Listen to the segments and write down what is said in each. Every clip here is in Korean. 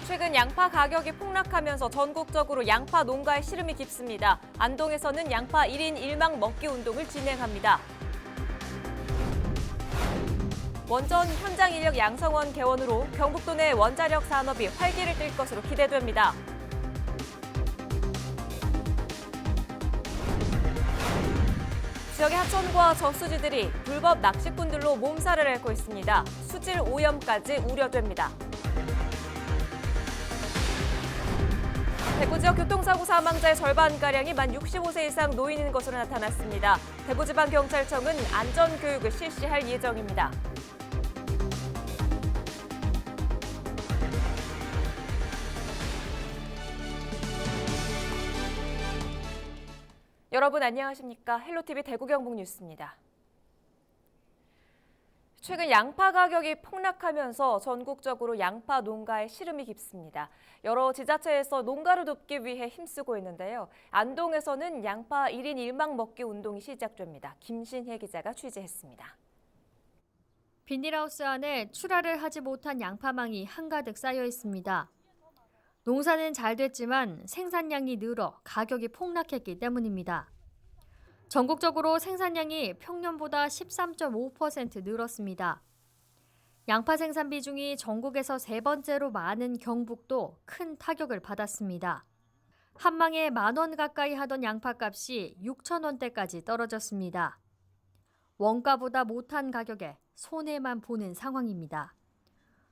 최근 양파 가격이 폭락하면서 전국적으로 양파 농가의 시름이 깊습니다. 안동에서는 양파 1인 1망 먹기 운동을 진행합니다. 원전 현장 인력 양성원 개원으로 경북도 내 원자력 산업이 활기를 띨 것으로 기대됩니다. 지역의 하천과 저수지들이 불법 낚시꾼들로 몸살을 앓고 있습니다. 수질 오염까지 우려됩니다. 대구 지역 교통사고 사망자의 절반가량이 만 65세 이상 노인인 것으로 나타났습니다. 대구지방경찰청은 안전교육을 실시할 예정입니다. 여러분 안녕하십니까? 헬로티비 대구 경북 뉴스입니다. 최근 양파 가격이 폭락하면서 전국적으로 양파 농가의 시름이 깊습니다. 여러 지자체에서 농가를 돕기 위해 힘쓰고 있는데요. 안동에서는 양파 1인 1망 먹기 운동이 시작됩니다. 김신혜 기자가 취재했습니다. 비닐하우스 안에 출하를 하지 못한 양파망이 한가득 쌓여 있습니다. 농사는 잘 됐지만 생산량이 늘어 가격이 폭락했기 때문입니다. 전국적으로 생산량이 평년보다 13.5% 늘었습니다. 양파 생산 비중이 전국에서 세 번째로 많은 경북도 큰 타격을 받았습니다. 한 망에 10,000원 가까이 하던 양파값이 6,000원대까지 떨어졌습니다. 원가보다 못한 가격에 손해만 보는 상황입니다.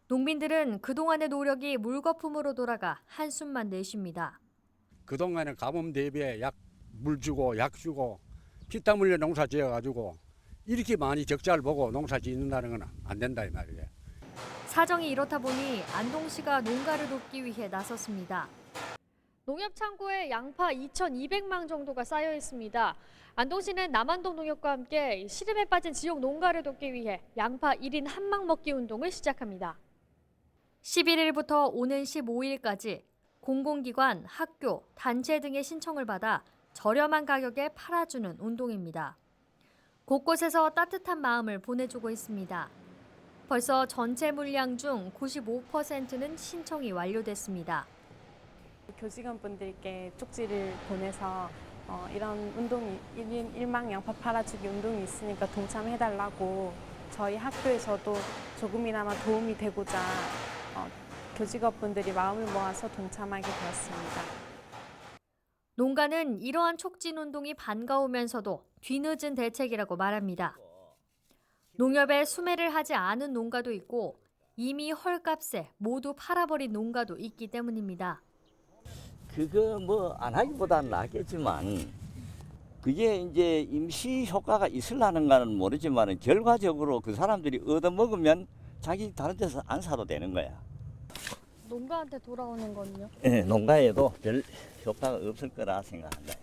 농민들은 그동안의 노력이 물거품으로 돌아가 한숨만 내쉽니다. 그동안에 가뭄 대비에 물 주고 약 주고 피땀 흘려 농사 지어가지고 이렇게 많이 적자를 보고 농사 짓는다는 건 안 된다 이 말이에요. 사정이 이렇다 보니 안동시가 농가를 돕기 위해 나섰습니다. 농협 창고에 양파 2,200망 정도가 쌓여 있습니다. 안동시는 남안동 농협과 함께 시름에 빠진 지역 농가를 돕기 위해 양파 1인 1망 먹기 운동을 시작합니다. 11일부터 오는 15일까지 공공기관, 학교, 단체 등의 신청을 받아 저렴한 가격에 팔아주는 운동입니다. 곳곳에서 따뜻한 마음을 보내주고 있습니다. 벌써 전체 물량 중 95%는 신청이 완료됐습니다. 교직원분들께 쪽지를 보내서 이런 운동이 1인 1망 양파 팔아주기 운동이 있으니까 동참해달라고 저희 학교에서도 조금이나마 도움이 되고자 교직원분들이 마음을 모아서 동참하게 되었습니다. 농가는 이러한 촉진 운동이 반가우면서도 뒤늦은 대책이라고 말합니다. 농협에 수매를 하지 않은 농가도 있고 이미 헐값에 모두 팔아버린 농가도 있기 때문입니다. 그거 뭐 안 하기보다는 낫겠지만 그게 이제 임시 효과가 있으려는 거는 모르지만 결과적으로 그 사람들이 얻어먹으면 자기 다른 데서 안 사도 되는 거야. 농가한테 돌아오는 건요? 네, 농가에도 별 효과가 없을 거라 생각한다.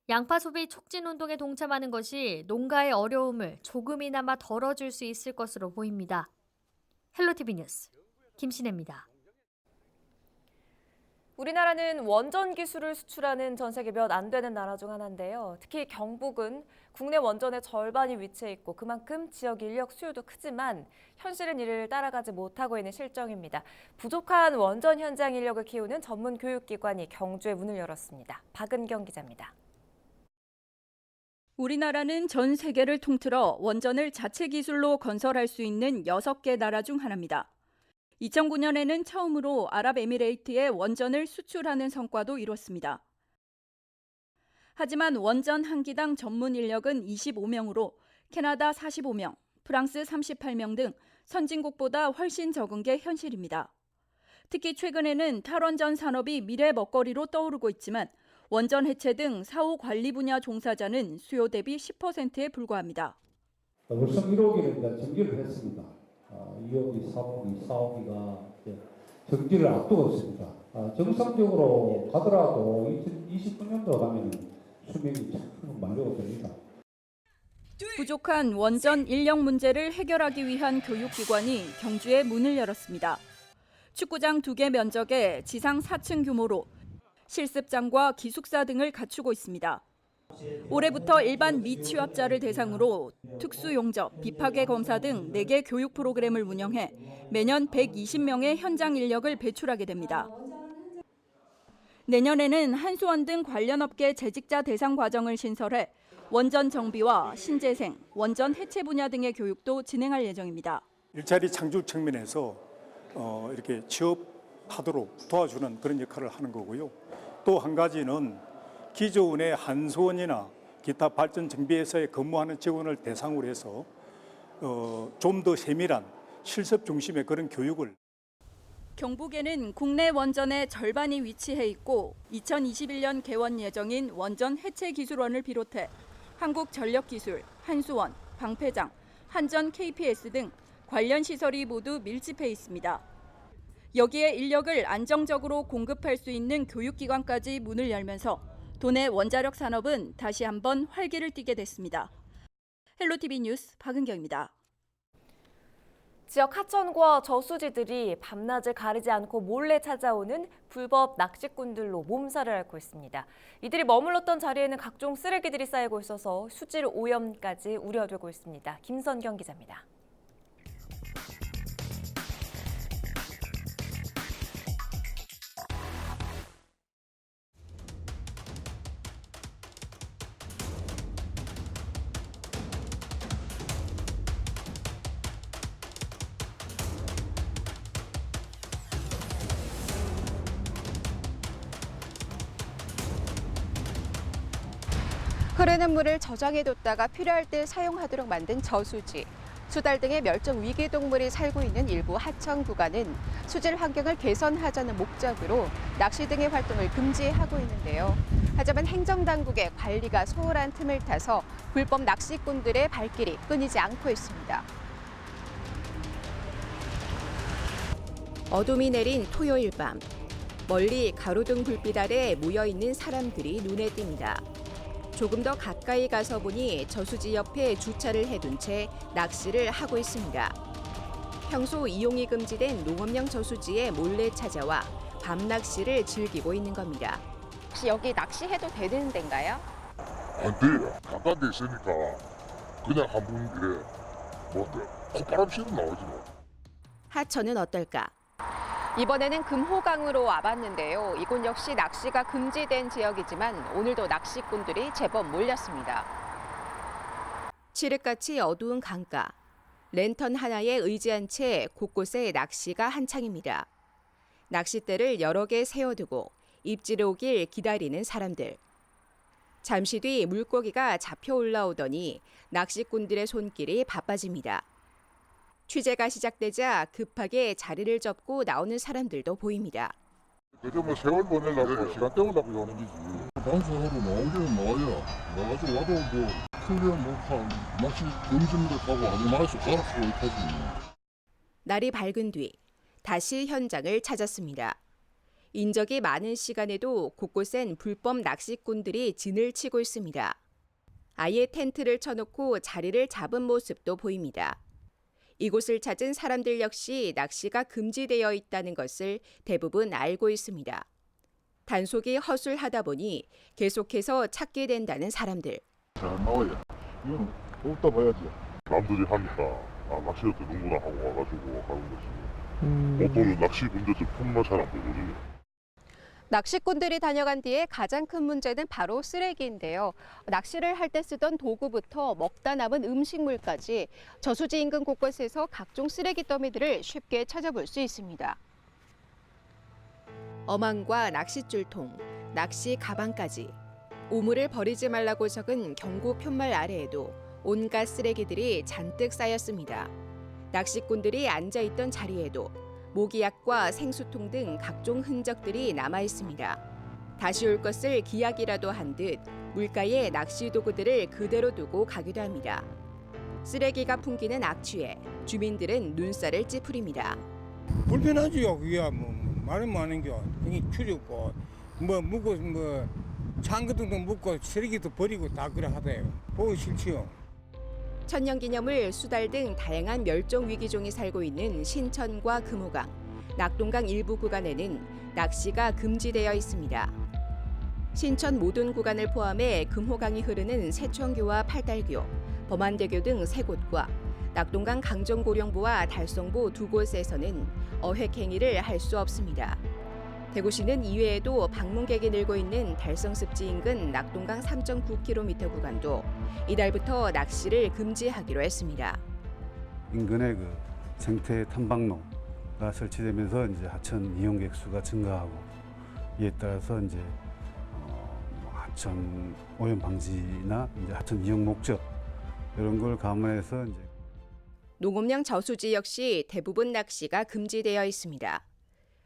양파 소비 촉진 운동에 동참하는 것이 농가의 어려움을 조금이나마 덜어줄 수 있을 것으로 보입니다. 헬로티비 뉴스 김신혜입니다. 우리나라는 원전 기술을 수출하는 전 세계 몇 안 되는 나라 중 하나인데요. 특히 경북은 국내 원전의 절반이 위치해 있고 그만큼 지역 인력 수요도 크지만 현실은 이를 따라가지 못하고 있는 실정입니다. 부족한 원전 현장 인력을 키우는 전문 교육기관이 경주에 문을 열었습니다. 박은경 기자입니다. 우리나라는 전 세계를 통틀어 원전을 자체 기술로 건설할 수 있는 6개 나라 중 하나입니다. 2009년에는 처음으로 아랍에미레이트에 원전을 수출하는 성과도 이뤘습니다. 하지만 원전 한 기당 전문 인력은 25명으로 캐나다 45명, 프랑스 38명 등 선진국보다 훨씬 적은 게 현실입니다. 특히 최근에는 탈원전 산업이 미래 먹거리로 떠오르고 있지만 원전 해체 등 사후 관리 분야 종사자는 수요 대비 10%에 불과합니다. 월성 1호기를 정지를 했습니다. 2호기, 4호기가 정지를 앞두고 있습니다. 정상적으로 가더라도 2029년도 가면 수명이 참 만료가 됩니다. 부족한 원전 인력 문제를 해결하기 위한 교육기관이 경주에 문을 열었습니다. 축구장 2개 면적에 지상 4층 규모로 실습장과 기숙사 등을 갖추고 있습니다. 올해부터 일반 미취업자를 대상으로 특수용접, 비파괴 검사 등 4개 교육 프로그램을 운영해 매년 120명의 현장 인력을 배출하게 됩니다. 내년에는 한수원 등 관련 업계 재직자 대상 과정을 신설해 원전 정비와 신재생, 원전 해체 분야 등의 교육도 진행할 예정입니다. 일자리 창출 측면에서 이렇게 취업하도록 도와주는 그런 역할을 하는 거고요. 또 한 가지는 기존의 한수원이나 기타 발전 정비회사에 근무하는 직원을 대상으로 해서 좀 더 세밀한 실습 중심의 그런 교육을. 경북에는 국내 원전의 절반이 위치해 있고 2021년 개원 예정인 원전 해체 기술원을 비롯해 한국전력기술, 한수원, 방패장, 한전 KPS 등 관련 시설이 모두 밀집해 있습니다. 여기에 인력을 안정적으로 공급할 수 있는 교육기관까지 문을 열면서 도내 원자력 산업은 다시 한번 활기를 띠게 됐습니다. 헬로티비 뉴스 박은경입니다. 지역 하천과 저수지들이 밤낮을 가리지 않고 몰래 찾아오는 불법 낚시꾼들로 몸살을 앓고 있습니다. 이들이 머물렀던 자리에는 각종 쓰레기들이 쌓이고 있어서 수질 오염까지 우려되고 있습니다. 김선경 기자입니다. 흐르는 물을 저장해뒀다가 필요할 때 사용하도록 만든 저수지, 수달 등의 멸종 위기 동물이 살고 있는 일부 하천 구간은 수질 환경을 개선하자는 목적으로 낚시 등의 활동을 금지하고 있는데요. 하지만 행정당국의 관리가 소홀한 틈을 타서 불법 낚시꾼들의 발길이 끊이지 않고 있습니다. 어둠이 내린 토요일 밤, 멀리 가로등 불빛 아래 모여있는 사람들이 눈에 띕니다. 조금 더 가까이 가서 보니 저수지 옆에 주차를 해둔 채 낚시를 하고 있습니다. 평소 이용이 금지된 농업용 저수지에 몰래 찾아와 밤 낚시를 즐기고 있는 겁니다. 혹시 여기 낚시해도 되는 데인가요? 안 돼. 바깥에 있으니까 그냥 한번 이래 뭐 콧바람 쐬고 나오지 뭐. 하천은 어떨까? 이번에는 금호강으로 와봤는데요. 이곳 역시 낚시가 금지된 지역이지만 오늘도 낚시꾼들이 제법 몰렸습니다. 칠흑같이 어두운 강가. 랜턴 하나에 의지한 채 곳곳에 낚시가 한창입니다. 낚싯대를 여러 개 세워두고 입질이 오길 기다리는 사람들. 잠시 뒤 물고기가 잡혀 올라오더니 낚시꾼들의 손길이 바빠집니다. 취재가 시작되자 급하게 자리를 접고 나오는 사람들도 보입니다. 그저 뭐 세월 보내려고 시간 때우려고 오는 거지. 방송으로 나오기는 나와야 나가지고 와도 뭐 크게 뭐 낚시 금지를 하고 아무 말수 알아서 있다지. 날이 밝은 뒤 다시 현장을 찾았습니다. 인적이 많은 시간에도 곳곳엔 불법 낚시꾼들이 진을 치고 있습니다. 아예 텐트를 쳐놓고 자리를 잡은 모습도 보입니다. 이곳을 찾은 사람들 역시 낚시가 금지되어 있다는 것을 대부분 알고 있습니다. 단속이 허술하다 보니 계속해서 찾게 된다는 사람들. 잘 나와야. 이건 없다 봐야지. 남들이 하니까 낚시도 되는구나 하고 와가지고 하는 거지. 보통은 낚시 군대들 품만 잘 안 보거든요. 낚시꾼들이 다녀간 뒤에 가장 큰 문제는 바로 쓰레기인데요. 낚시를 할 때 쓰던 도구부터 먹다 남은 음식물까지 저수지 인근 곳곳에서 각종 쓰레기 더미들을 쉽게 찾아볼 수 있습니다. 어망과 낚싯줄통, 낚시 가방까지 오물을 버리지 말라고 적은 경고 푯말 아래에도 온갖 쓰레기들이 잔뜩 쌓였습니다. 낚시꾼들이 앉아있던 자리에도 모기약과 생수통 등 각종 흔적들이 남아 있습니다. 다시 올 것을 기약이라도 한 듯 물가에 낚시 도구들을 그대로 두고 가기도 합니다. 쓰레기가 풍기는 악취에 주민들은 눈살을 찌푸립니다. 불편하지요. 그게 뭐 말은 많은겨. 그게 추리고 뭐 묵고 뭐 찬 것도 묵고 쓰레기도 버리고 다 그래 하대요. 보기 싫지요. 천년기념을 수달 등 다양한 멸종 위기종이 살고 있는 신천과 금호강, 낙동강 일부 구간에는 낚시가 금지되어 있습니다. 신천 모든 구간을 포함해 금호강이 흐르는 세천교와 팔달교, 범안대교 등 3곳과 낙동강 강정고령부와 달성부 2곳에서는 어획 행위를 할 수 없습니다. 대구시는 이외에도 방문객이 늘고 있는 달성습지 인근 낙동강 3.9km 구간도 이달부터 낚시를 금지하기로 했습니다. 인근에 그 생태 탐방로가 설치되면서 이제 하천 이용객 수가 증가하고 이에 따라서 이제 하천 오염 방지나 이제 하천 이용 목적 이런 걸 감안해서 이제 농업량 저수지 역시 대부분 낚시가 금지되어 있습니다.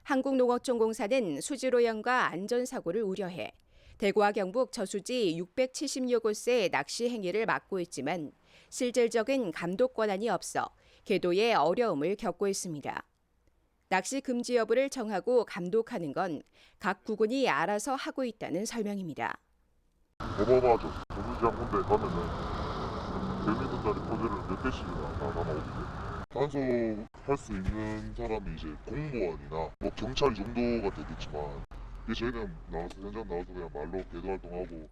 한국농어촌공사는 수질오염과 안전사고를 우려해 대구와 경북 저수지 670여 곳의 낚시 행위를 막고 있지만 실질적인 감독 권한이 없어 계도에 어려움을 겪고 있습니다. 낚시 금지 여부를 정하고 감독하는 건 각 구군이 알아서 하고 있다는 설명입니다. 어마어마하죠. 저수지 한 군데 가면은 배민들짜리 포대를 몇 대씩이나 다 남아오거든요. 단속할 수 있는 사람이 이제 공무원이나 뭐 경찰 정도가 되겠지만 저희는 나와서 현장 나와서 그냥 말로 계도 활동하고.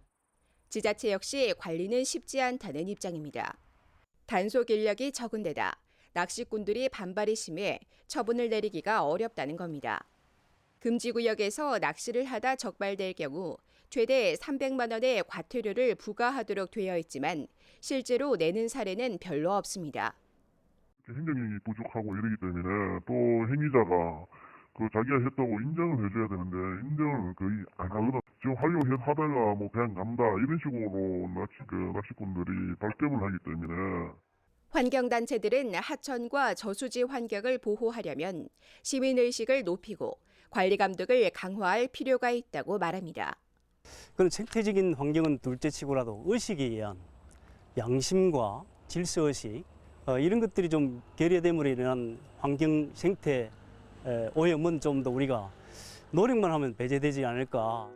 지자체 역시 관리는 쉽지 않다는 입장입니다. 단속 인력이 적은 데다 낚시꾼들이 반발이 심해 처분을 내리기가 어렵다는 겁니다. 금지구역에서 낚시를 하다 적발될 경우 최대 300만 원의 과태료를 부과하도록 되어 있지만 실제로 내는 사례는 별로 없습니다. 행정력이 부족하고 이러기 때문에 또 행위자가 자기가 했다고 인정을 해줘야 되는데 인정을 거의 안 하거나 지금 활용하다가 뭐 그냥 간다 이런 식으로 낚시꾼들이 발뺌을 하기 때문에. 환경단체들은 하천과 저수지 환경을 보호하려면 시민의식을 높이고 관리 감독을 강화할 필요가 있다고 말합니다. 그런 생태적인 환경은 둘째치고라도 의식에 의한 양심과 질서의식 이런 것들이 좀 결여됨으로 인한 환경 생태 오염은 좀 더 우리가 노력만 하면 배제되지 않을까.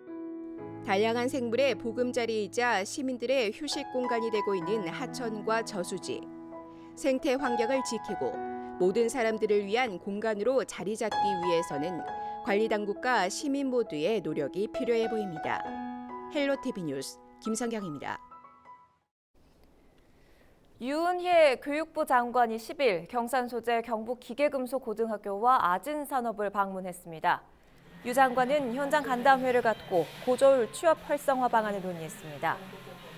다양한 생물의 보금자리이자 시민들의 휴식 공간이 되고 있는 하천과 저수지. 생태 환경을 지키고 모든 사람들을 위한 공간으로 자리 잡기 위해서는 관리 당국과 시민 모두의 노력이 필요해 보입니다. 헬로티비 뉴스 김성경입니다. 유은혜 교육부 장관이 10일 경산 소재 경북기계금속고등학교와 아진산업을 방문했습니다. 유 장관은 현장 간담회를 갖고 고졸 취업 활성화 방안을 논의했습니다.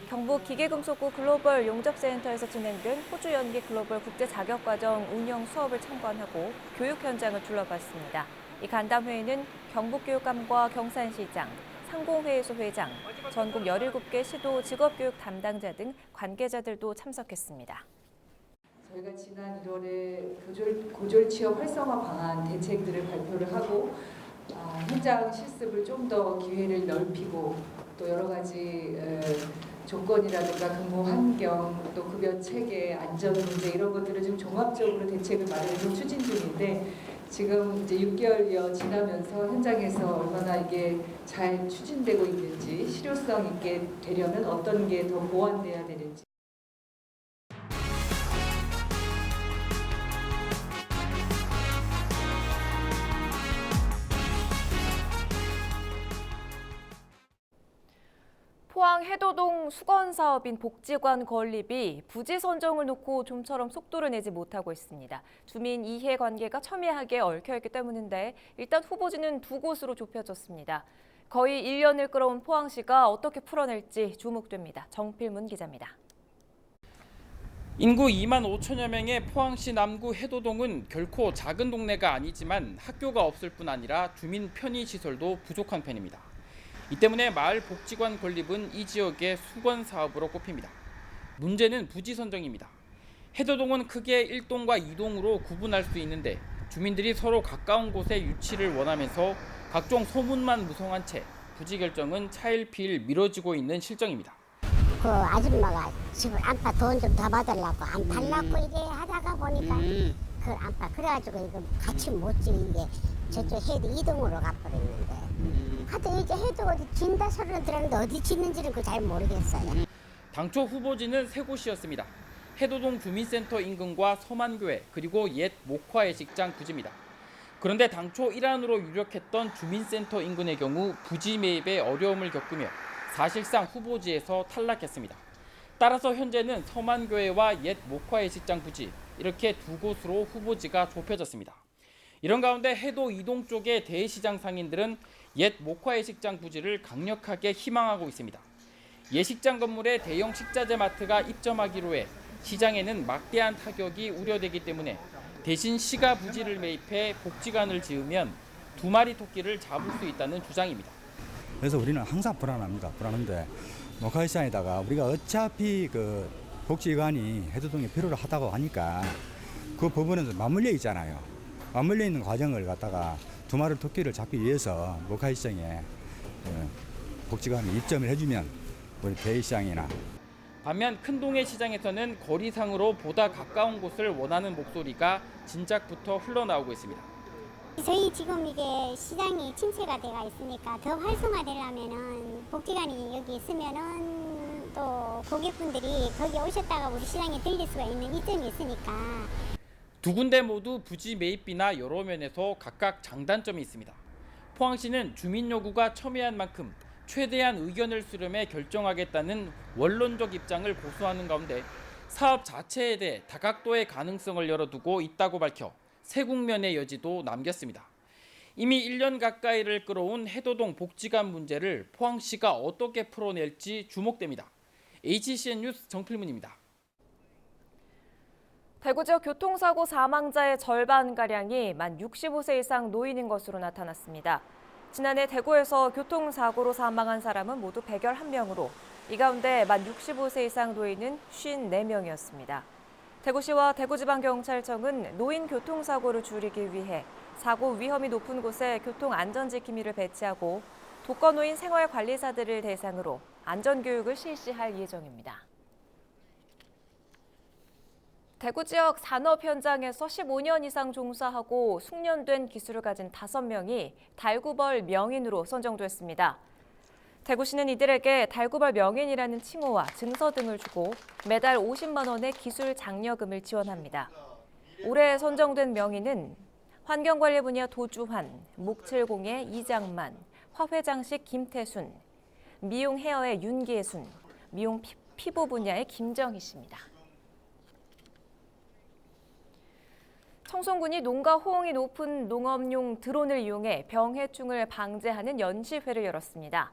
경북기계금속부 글로벌 용접센터에서 진행된 호주 연기 글로벌 국제자격과정 운영 수업을 참관하고 교육 현장을 둘러봤습니다. 이 간담회에는 경북교육감과 경산시장, 상공회의소 회장, 전국 17개 시도 직업교육 담당자 등 관계자들도 참석했습니다. 저희가 지난 1월에 고졸 취업 활성화 방안 대책들을 발표를 하고 현장 실습을 좀 더 기회를 넓히고 또 여러 가지 조건이라든가 근무 환경, 또 급여 체계, 안전 문제 이런 것들을 좀 종합적으로 대책을 마련해서 추진 중인데 지금 이제 6개월여 지나면서 현장에서 얼마나 이게 잘 추진되고 있는지 실효성 있게 되려면 어떤 게 더 보완돼야 되는지. 포항 해도동 수건사업인 복지관 건립이 부지 선정을 놓고 좀처럼 속도를 내지 못하고 있습니다. 주민 이해관계가 첨예하게 얽혀있기 때문인데 일단 후보지는 2곳으로 좁혀졌습니다. 거의 1년을 끌어온 포항시가 어떻게 풀어낼지 주목됩니다. 정필문 기자입니다. 인구 2만 5천여 명의 포항시 남구 해도동은 결코 작은 동네가 아니지만 학교가 없을 뿐 아니라 주민 편의시설도 부족한 편입니다. 이 때문에 마을 복지관 건립은 이 지역의 수건 사업으로 꼽힙니다. 문제는 부지 선정입니다. 해도동은 크게 1동과 2동으로 구분할 수 있는데 주민들이 서로 가까운 곳에 유치를 원하면서 각종 소문만 무성한 채 부지 결정은 차일피일 미뤄지고 있는 실정입니다. 그 아줌마가 집을 안팎 돈 좀 더 받으려고 안 팔라고 이래 하다가 보니까 그 안팎 그래가지고 이거 같이 못 지게 저쪽 해도 2동으로 가버렸는데 하도 이제 해도 어디 진다 소리는 들었는데 어디 짓는지는 잘 모르겠어요. 당초 후보지는 3곳이었습니다. 해도동 주민센터 인근과 서만교회 그리고 옛 목화예식장 부지입니다. 그런데 당초 일환으로 유력했던 주민센터 인근의 경우 부지 매입에 어려움을 겪으며 사실상 후보지에서 탈락했습니다. 따라서 현재는 서만교회와 옛 목화예식장 부지 이렇게 두 곳으로 후보지가 좁혀졌습니다. 이런 가운데 해도 이동 쪽의 대시장 상인들은 옛 목화예식장 부지를 강력하게 희망하고 있습니다. 예식장 건물에 대형 식자재 마트가 입점하기로 해 시장에는 막대한 타격이 우려되기 때문에 대신 시가 부지를 매입해 복지관을 지으면 2마리 토끼를 잡을 수 있다는 주장입니다. 그래서 우리는 항상 불안합니다. 불안한데 목화시장에다가 우리가 어차피 그 복지관이 해도동에 필요로 하다고 하니까 그 부분은 맞물려 있잖아요. 맞물려 있는 과정을 갖다가 2마리 토끼를 잡기 위해서 목화시장에 복지관을 입점을 해주면 우리 대시장이나 반면 큰동해 시장에서는 거리상으로 보다 가까운 곳을 원하는 목소리가 진작부터 흘러나오고 있습니다. 저희 지금 이게 시장이 침체가 돼가 있으니까 더 활성화되려면은 복지관이 여기 있으면은 또 고객분들이 거기 오셨다가 우리 시장에 들릴 수가 있는 이점이 있으니까. 두 군데 모두 부지 매입비나 여러 면에서 각각 장단점이 있습니다. 포항시는 주민 요구가 첨예한 만큼 최대한 의견을 수렴해 결정하겠다는 원론적 입장을 고수하는 가운데 사업 자체에 대해 다각도의 가능성을 열어두고 있다고 밝혀 새 국면의 여지도 남겼습니다. 이미 1년 가까이를 끌어온 해도동 복지관 문제를 포항시가 어떻게 풀어낼지 주목됩니다. HCN 뉴스 정필문입니다. 대구 지역 교통사고 사망자의 절반가량이 만 65세 이상 노인인 것으로 나타났습니다. 지난해 대구에서 교통사고로 사망한 사람은 모두 111명으로 이 가운데 만 65세 이상 노인은 54명이었습니다. 대구시와 대구지방경찰청은 노인 교통사고를 줄이기 위해 사고 위험이 높은 곳에 교통안전지킴이를 배치하고 독거노인 생활관리사들을 대상으로 안전교육을 실시할 예정입니다. 대구 지역 산업 현장에서 15년 이상 종사하고 숙련된 기술을 가진 5명이 달구벌 명인으로 선정됐습니다. 대구시는 이들에게 달구벌 명인이라는 칭호와 증서 등을 주고 매달 50만 원의 기술 장려금을 지원합니다. 올해 선정된 명인은 환경관리 분야 도주환, 목칠공의 이장만, 화훼장식 김태순, 미용 헤어의 윤계순, 미용 피부 분야의 김정희 씨입니다. 청송군이 농가 호응이 높은 농업용 드론을 이용해 병해충을 방제하는 연시회를 열었습니다.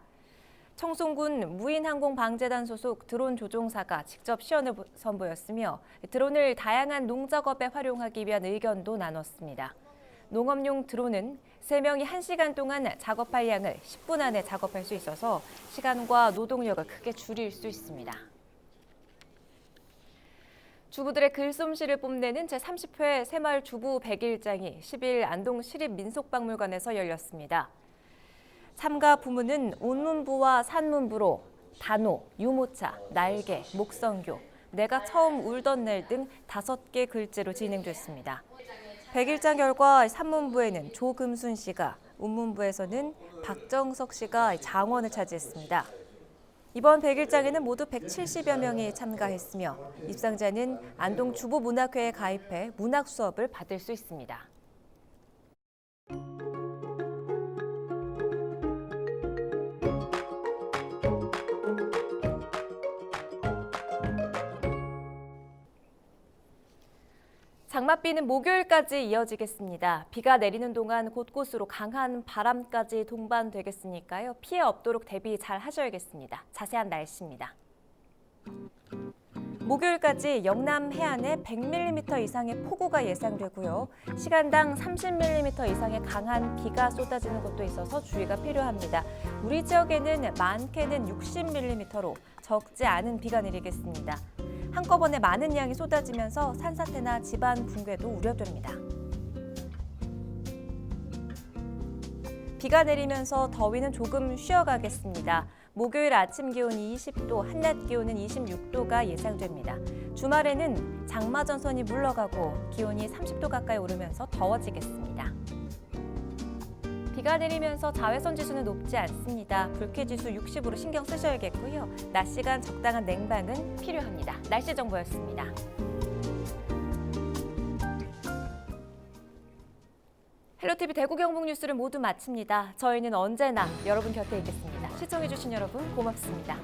청송군 무인항공방재단 소속 드론 조종사가 직접 시연을 선보였으며 드론을 다양한 농작업에 활용하기 위한 의견도 나눴습니다. 농업용 드론은 3명이 1시간 동안 작업할 양을 10분 안에 작업할 수 있어서 시간과 노동력을 크게 줄일 수 있습니다. 주부들의 글솜씨를 뽐내는 제30회 새마을 주부 100일장이 10일 안동 시립민속박물관에서 열렸습니다. 참가 부문은 온문부와 산문부로 단오, 유모차, 날개, 목성교, 내가 처음 울던 날 등 5개 글자로 진행됐습니다. 100일장 결과 산문부에는 조금순 씨가, 운문부에서는 박정석 씨가 장원을 차지했습니다. 이번 100일장에는 모두 170여 명이 참가했으며 입상자는 안동 주부문학회에 가입해 문학 수업을 받을 수 있습니다. 장맛비는 목요일까지 이어지겠습니다. 비가 내리는 동안 곳곳으로 강한 바람까지 동반되겠으니까요. 피해 없도록 대비 잘 하셔야겠습니다. 자세한 날씨입니다. 목요일까지 영남 해안에 100mm 이상의 폭우가 예상되고요. 시간당 30mm 이상의 강한 비가 쏟아지는 곳도 있어서 주의가 필요합니다. 우리 지역에는 많게는 60mm로 적지 않은 비가 내리겠습니다. 한꺼번에 많은 양이 쏟아지면서 산사태나 집안 붕괴도 우려됩니다. 비가 내리면서 더위는 조금 쉬어가겠습니다. 목요일 아침 기온이 20도, 한낮 기온은 26도가 예상됩니다. 주말에는 장마 전선이 물러가고 기온이 30도 가까이 오르면서 더워지겠습니다. 비가 내리면서 자외선 지수는 높지 않습니다. 불쾌지수 60으로 신경 쓰셔야겠고요. 낮 시간 적당한 냉방은 필요합니다. 날씨 정보였습니다. 헬로티비 대구 경북 뉴스를 모두 마칩니다. 저희는 언제나 여러분 곁에 있겠습니다. 시청해주신 여러분 고맙습니다.